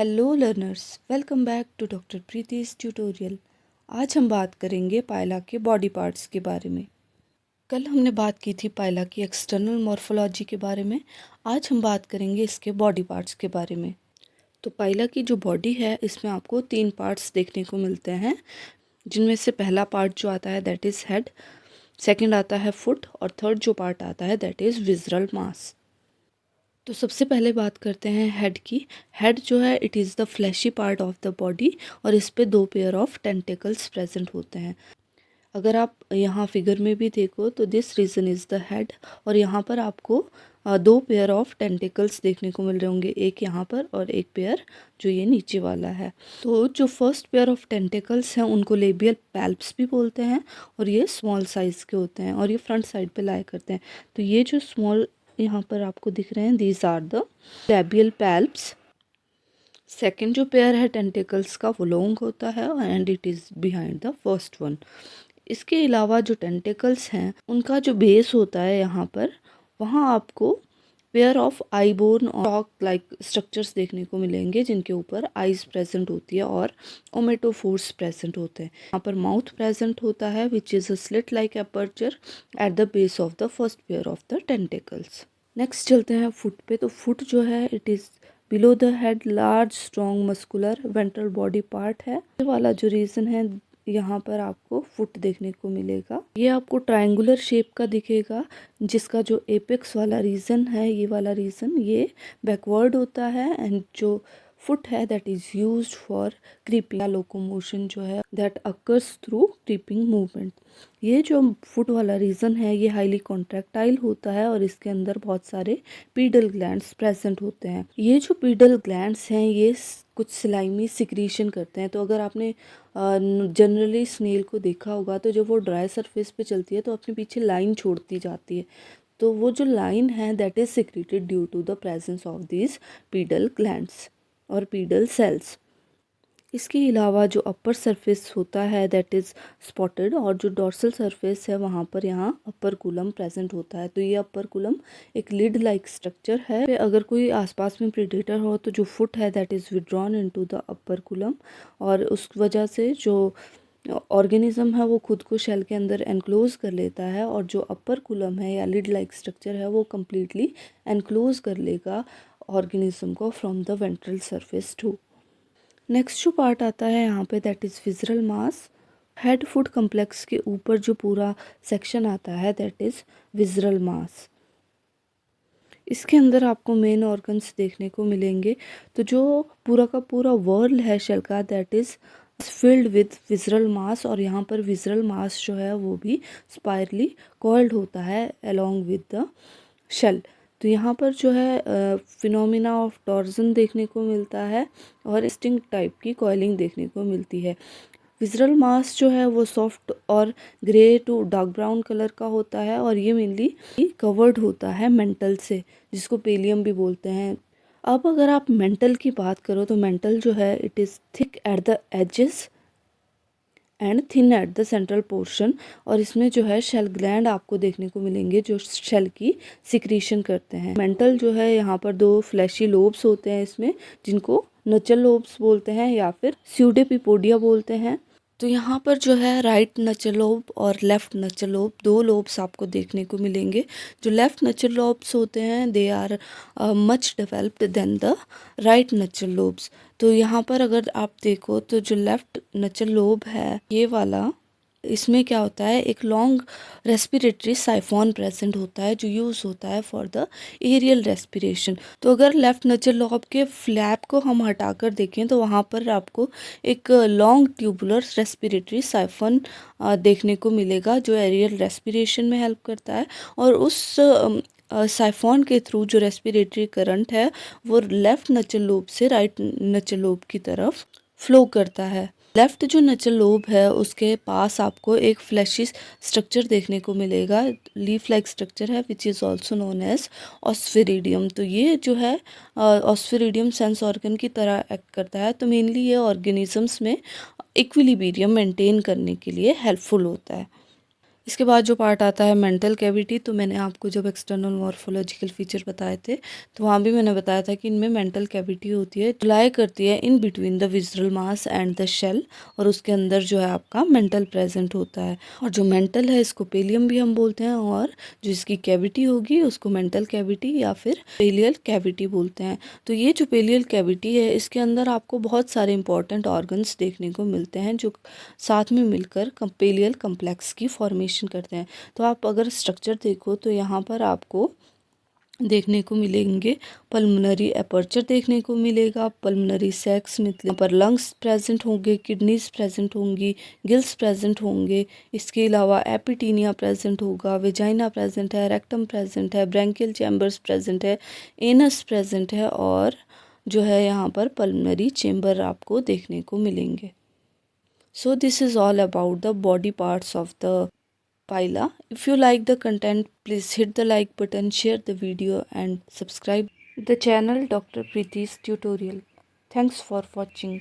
Hello learners, welcome back to doctor Preeti's tutorial. आज हम बात करेंगे पाइला के बॉडी पार्ट्स के बारे में। कल हमने बात की थी पाइला की एक्सटर्नल मॉर्फोलॉजी के बारे में। आज हम बात करेंगे इसके बॉडी पार्ट्स के बारे में। तो पाइला की जो बॉडी है इसमें आपको 3 पार्ट्स देखने को मिलते हैं, जिनमें से पहला पार्ट जो आता है दैट इज़ हेड, सेकेंड आता है फुट और थर्ड जो पार्ट आता है दैट इज़ विज़रल मास। तो सबसे पहले बात करते हैं हेड की। हेड जो है it is the fleshy part of the body और इस पे 2 पेयर ऑफ टेंटिकल्स प्रेजेंट होते हैं। अगर आप यहाँ फिगर में भी देखो तो this region is the head और यहाँ पर आपको 2 पेयर ऑफ टेंटिकल्स देखने को मिल रहे होंगे, एक यहाँ पर और एक पेयर जो ये नीचे वाला है। तो जो फर्स्ट पेयर ऑफ टेंटिकल्स हैं उनको लेबियल पैल्प्स भी बोलते हैं और ये स्मॉल साइज़ के होते हैं और ये फ्रंट साइड पे लाई करते हैं। तो ये जो स्मॉल यहाँ पर आपको दिख रहे हैं these are the labial palps. Second जो पेयर है टेंटिकल्स का वो लॉन्ग होता है and it is behind the first one. इसके अलावा जो टेंटिकल्स हैं उनका जो बेस होता है यहाँ पर, वहाँ आपको pair of I bone talk like structures देखने को मिलेंगे जिनके ऊपर आइज प्रेजेंट होती है और ओमेटोफोर्स प्रेजेंट होते हैं। यहाँ पर माउथ प्रेजेंट होता है which is a slit like aperture at the base of the first pair of the tentacles. Next चलते हैं फुट पे। तो फुट जो है it is below the head large strong muscular ventral body part है। ये वाला जो रीजन है यहाँ पर आपको फुट देखने को मिलेगा। ये आपको ट्रायंगुलर शेप का दिखेगा जिसका जो एपेक्स वाला रीजन है, ये वाला रीजन ये बैकवर्ड होता है एंड जो फुट है that is used for creeping locomotion जो है that occurs through creeping movement. ये जो फुट वाला रीजन है ये हाईली कॉन्ट्रैक्टाइल होता है और इसके अंदर बहुत सारे पीडल ग्लैंड्स प्रेजेंट होते हैं। ये जो पीडल ग्लैंड्स हैं ये कुछ स्लाइमी सिक्रीशन करते हैं। तो अगर आपने जनरली स्नेल को देखा होगा तो जब वो ड्राई सरफेस पे चलती है तो अपने पीछे लाइन छोड़ती जाती है। तो वो जो लाइन है that is secreted due to the presence of this pedal glands और पीडल सेल्स। इसके अलावा जो अपर सरफेस होता है दैट इज़ स्पॉटेड और जो डॉर्सल सरफेस है वहाँ पर यहाँ अपर कूलम प्रेजेंट होता है। तो ये अपर कूलम एक लिड लाइक स्ट्रक्चर है। अगर कोई आसपास में प्रेडेटर हो तो जो फुट है that is withdrawn into the upper coulomb और उस वजह से जो ऑर्गेनिज्म है वो खुद को शेल के अंदर एनक्लोज कर लेता है और जो अपर कूलम है या लिड लाइक स्ट्रक्चर है वो कम्प्लीटली एनक्लोज कर लेगा ऑर्गेनिज्म को from the ventral surface to. Next जो पार्ट आता है यहाँ पे that is visceral mass. Head foot complex के ऊपर जो पूरा सेक्शन आता है दैट इज़ विज़रल मास। इसके अंदर आपको मेन ऑर्गन्स देखने को मिलेंगे। तो जो पूरा का पूरा वर्ल्ड है शेल का दैट इज़ फिल्ड विद विज़रल मास और यहाँ पर विज़रल मास जो है वो भी स्पायरली कॉइल्ड होता है अलोंग विद द शेल। तो यहाँ पर जो है फिनोमिना ऑफ टॉर्जन देखने को मिलता है और स्टिंग टाइप की कॉइलिंग देखने को मिलती है। विज़रल मास जो है वो सॉफ्ट और grey to dark brown colour का होता है और ये मेनली कवर्ड होता है मेंटल से, जिसको पेलियम भी बोलते हैं। अब अगर आप मेंटल की बात करो तो मेंटल जो है it is thick at the edges and thin at the central portion और इसमें जो है शेल ग्लैंड आपको देखने को मिलेंगे जो शेल की सिक्रीशन करते हैं। मेंटल जो है यहाँ पर 2 फ्लैशी लोब्स होते हैं इसमें जिनको नचल लोब्स बोलते हैं या फिर स्यूडेपिपोडिया बोलते हैं। तो यहाँ पर जो है राइट नचल लोब और लेफ्ट नचल लोब 2 लोब्स आपको देखने को मिलेंगे। जो लेफ्ट नचल लोब्स होते हैं they are much developed than the right nuchal lobes. तो यहाँ पर अगर आप देखो तो जो लेफ्ट नचल लोब है ये वाला, इसमें क्या होता है एक लॉन्ग रेस्पिरेटरी साइफोन प्रेजेंट होता है जो यूज़ होता है फॉर द एरियल रेस्पिरेशन। तो अगर लेफ्ट नचल लॉब के फ्लैप को हम हटाकर देखें तो वहाँ पर आपको एक लॉन्ग ट्यूबुलर रेस्पिरेटरी साइफोन देखने को मिलेगा जो एरियल रेस्पिरेशन में हेल्प करता है और उस साइफोन के थ्रू जो रेस्पिरेटरी करंट है वो लेफ्ट नचल लोब से राइट नचल लोब की तरफ फ्लो करता है। लेफ्ट जो नचल लोब है उसके पास आपको एक फ्लैशी स्ट्रक्चर देखने को मिलेगा, लीफ लाइक स्ट्रक्चर है which is also known as osphradium. तो ये जो है ऑस्फेरिडियम सेंस ऑर्गन की तरह एक्ट करता है। तो मेनली ये ऑर्गेनिजम्स में इक्विलिब्रियम मेंटेन करने के लिए हेल्पफुल होता है। इसके बाद जो पार्ट आता है मेंटल कैविटी, तो मैंने आपको जब एक्सटर्नल मॉर्फोलॉजिकल फीचर बताए थे तो वहाँ भी मैंने बताया था कि इनमें मेंटल कैविटी होती है, लाई करती है in between the visceral mass and the shell, और उसके अंदर जो है आपका मेंटल प्रेजेंट होता है। और जो मेंटल है इसको पेलियम भी हम बोलते हैं, और जो इसकी कैविटी होगी उसको मेंटल कैविटी या फिर पेलियल कैविटी बोलते हैं। तो ये जो पेलियल कैविटी है इसके अंदर आपको बहुत सारे इंपॉर्टेंट ऑर्गन्स देखने को मिलते हैं जो साथ में मिलकर पेलियल कम्प्लेक्स की फॉर्मेशन करते हैं। तो आप अगर स्ट्रक्चर देखो तो यहाँ पर आपको देखने को मिलेंगे पल्मोनरी एपर्चर देखने को मिलेगा, पल्मोनरी सैक्स में यहाँ पर लंग्स प्रेजेंट होंगे, किडनीज प्रेजेंट होंगी, गिल्स प्रेजेंट होंगे। इसके अलावा एपिटीनिया प्रेजेंट होगा, वेजाइना प्रेजेंट है, रेक्टम प्रेजेंट है, ब्रैंकियल चैम्बर्स प्रेजेंट है, एनस प्रेजेंट है, और जो है यहाँ पर पल्मोनरी चेम्बर आपको देखने को मिलेंगे। So this is all about the body parts of the pila. If you like the content, please hit the like button, share the video and subscribe the channel Dr. Preeti's Tutorial. Thanks for watching.